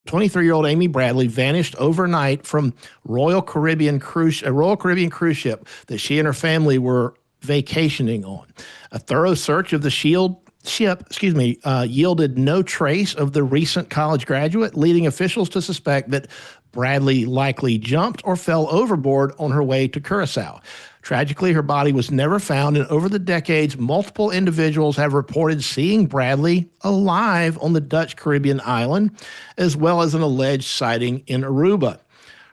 23-year-old Amy Bradley vanished overnight from a Royal Caribbean cruise ship that she and her family were vacationing on. A thorough search of the ship yielded no trace of the recent college graduate, leading officials to suspect that Bradley likely jumped or fell overboard on her way to Curacao. Tragically, her body was never found, and over the decades, multiple individuals have reported seeing Bradley alive on the Dutch Caribbean island, as well as an alleged sighting in Aruba.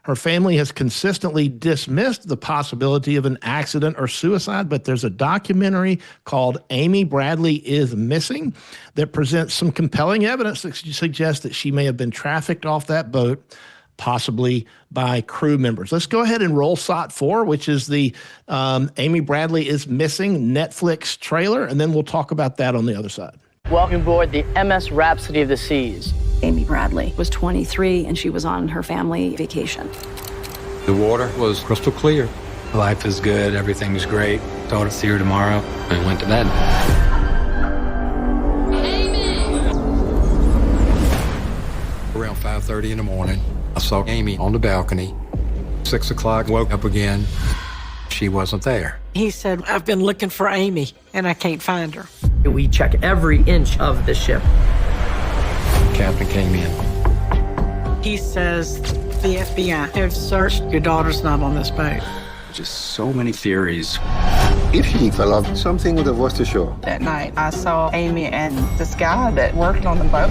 Her family has consistently dismissed the possibility of an accident or suicide, but there's a documentary called Amy Bradley is Missing that presents some compelling evidence that suggests that she may have been trafficked off that boat, possibly by crew members. Let's go ahead and roll SOT 4, which is the Amy Bradley is Missing Netflix trailer, and then we'll talk about that on the other side. Welcome aboard the MS Rhapsody of the Seas. Amy Bradley was 23 and she was on her family vacation. The water was crystal clear. Life is good, everything's great. Told her to see her tomorrow and went to bed. Around 5:30 in the morning, I saw Amy on the balcony. 6 o'clock, woke up again. She wasn't there. He said, I've been looking for Amy and I can't find her. We check every inch of the ship. Captain came in. He says, the FBI have searched. Your daughter's not on this boat. Just so many theories. If she fell off, something would have washed ashore. That night, I saw Amy and this guy that worked on the boat.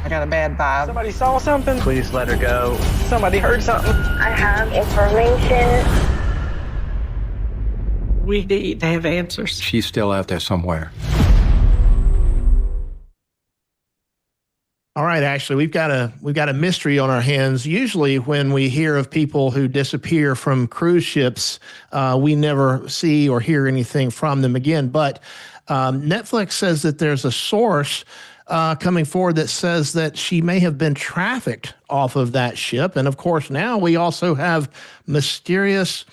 I got a bad vibe. Somebody saw something? Please let her go. Somebody heard something. I have information. We need to have answers. She's still out there somewhere. All right, Ashley, we've got a mystery on our hands. Usually when we hear of people who disappear from cruise ships, we never see or hear anything from them again. But Netflix says that there's a source coming forward that says that she may have been trafficked off of that ship. And of course, now we also have mysterious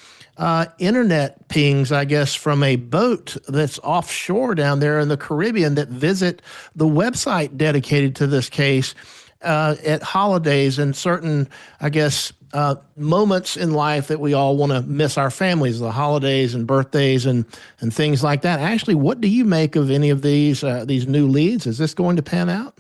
internet pings, I guess, from a boat that's offshore down there in the Caribbean that visit the website dedicated to this case at holidays and certain, I guess, moments in life that we all want to miss our families, the holidays and birthdays and things like that. Ashley, what do you make of any of these new leads? Is this going to pan out?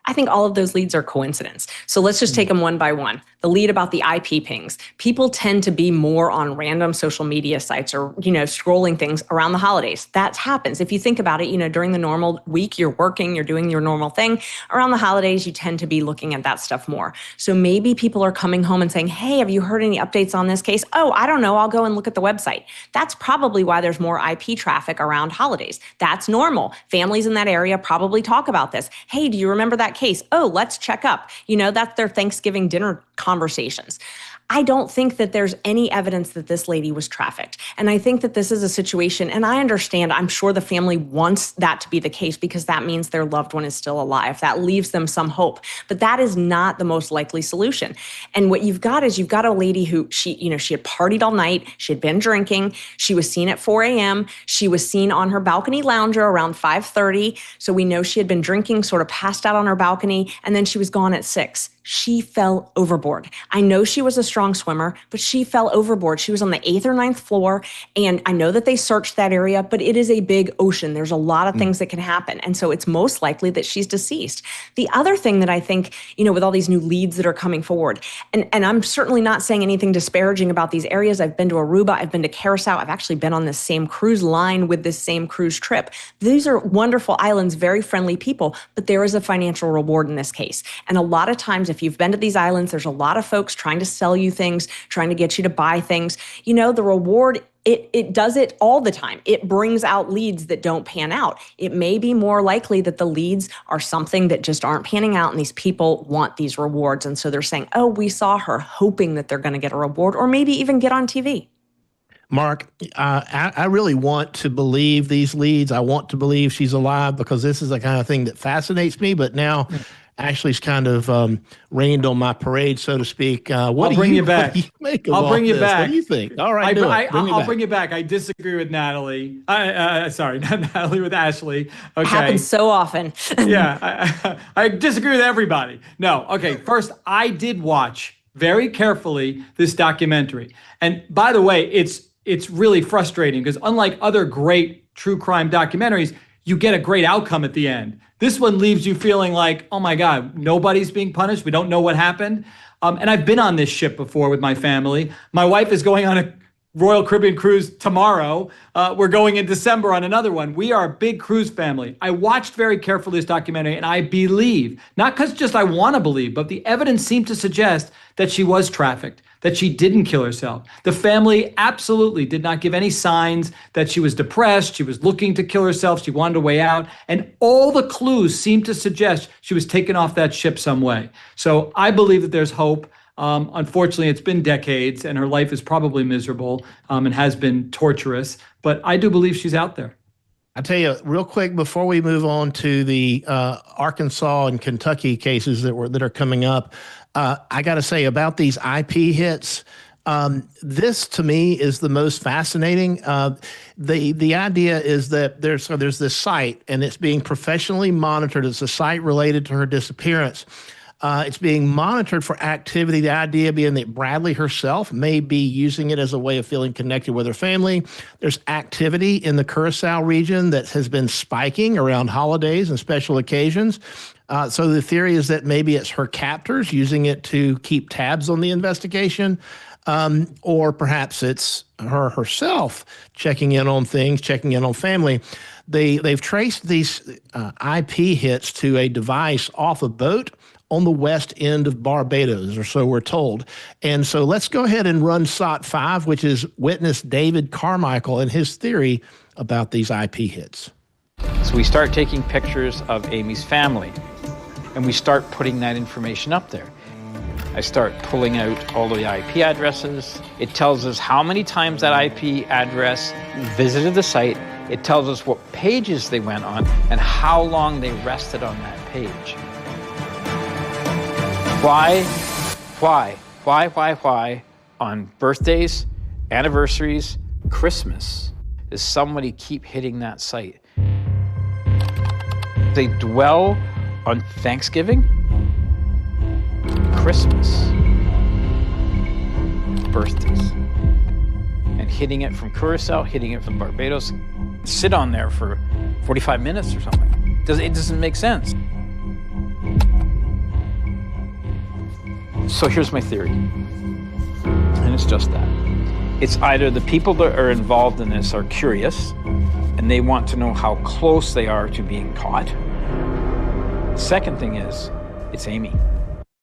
I think all of those leads are coincidence. So let's just take them one by one. The lead about the IP pings. People tend to be more on random social media sites or, scrolling things around the holidays. That happens. If you think about it, during the normal week, you're working, you're doing your normal thing. Around the holidays, you tend to be looking at that stuff more. So maybe people are coming home and saying, hey, have you heard any updates on this case? Oh, I don't know. I'll go and look at the website. That's probably why there's more IP traffic around holidays. That's normal. Families in that area probably talk about this. Hey, do you remember that case? Oh, let's check up. That's their Thanksgiving dinner conversations. I don't think that there's any evidence that this lady was trafficked. And I think that this is a situation, and I understand, I'm sure the family wants that to be the case because that means their loved one is still alive. That leaves them some hope. But that is not the most likely solution. And what you've got a lady who, she had partied all night. She had been drinking. She was seen at 4 a.m. She was seen on her balcony lounger around 5:30. So we know she had been drinking, sort of passed out on her balcony, and then she was gone at 6. She fell overboard. I know she was a strong swimmer, but she fell overboard. She was on the 8th or 9th floor, and I know that they searched that area, but it is a big ocean. There's a lot of things that can happen, and so it's most likely that she's deceased. The other thing that I think, with all these new leads that are coming forward, and I'm certainly not saying anything disparaging about these areas. I've been to Aruba, I've been to Curacao, I've actually been on this same cruise line with this same cruise trip. These are wonderful islands, very friendly people, but there is a financial reward in this case. And a lot of times, if you've been to these islands, there's a lot of folks trying to sell you things, trying to get you to buy things. The reward, it does it all the time. It brings out leads that don't pan out. It may be more likely that the leads are something that just aren't panning out, and these people want these rewards. And so they're saying, oh, we saw her, hoping that they're going to get a reward or maybe even get on TV. Mark, I really want to believe these leads. I want to believe she's alive because this is the kind of thing that fascinates me. But now Ashley's kind of rained on my parade, so to speak. What I'll bring you back. What do you make of I'll all bring you this? back. What do you think? All right, I'll bring you back. I disagree with Natalie. Sorry, not Natalie, with Ashley. Okay. Happens so often. Yeah, I disagree with everybody. No, okay. First, I did watch very carefully this documentary. And by the way, it's really frustrating because unlike other great true crime documentaries, you get a great outcome at the end. This one leaves you feeling like, oh my God, nobody's being punished. We don't know what happened. And I've been on this ship before with my family. My wife is going on a Royal Caribbean cruise tomorrow. We're going in December on another one. We are a big cruise family. I watched very carefully this documentary, and I believe, not because just I want to believe, but the evidence seemed to suggest that she was trafficked, that she didn't kill herself. The family absolutely did not give any signs that she was depressed, she was looking to kill herself, she wanted a way out, and all the clues seemed to suggest she was taken off that ship some way. So I believe that there's hope. Unfortunately, it's been decades, and her life is probably miserable and has been torturous, but I do believe she's out there. I'll tell you real quick before we move on to the Arkansas and Kentucky cases that are coming up. I got to say about these IP hits, this to me is the most fascinating. The idea is that there's this site and it's being professionally monitored. It's a site related to her disappearance. It's being monitored for activity. The idea being that Bradley herself may be using it as a way of feeling connected with her family. There's activity in the Curacao region that has been spiking around holidays and special occasions. So the theory is that maybe it's her captors using it to keep tabs on the investigation, or perhaps it's her herself checking in on things, checking in on family. They've traced these IP hits to a device off a boat on the west end of Barbados, or so we're told. And so let's go ahead and run SOT 5, which is witness David Carmichael and his theory about these IP hits. So we start taking pictures of Amy's family, and we start putting that information up there. I start pulling out all the IP addresses. It tells us how many times that IP address visited the site. It tells us what pages they went on and how long they rested on that page. Why on birthdays, anniversaries, Christmas does somebody keep hitting that site? They dwell on Thanksgiving, Christmas, birthdays, and hitting it from Curacao, hitting it from Barbados, sit on there for 45 minutes or something. It doesn't make sense. So here's my theory, and it's just that. It's either the people that are involved in this are curious, and they want to know how close they are to being caught. Second thing is, it's Amy.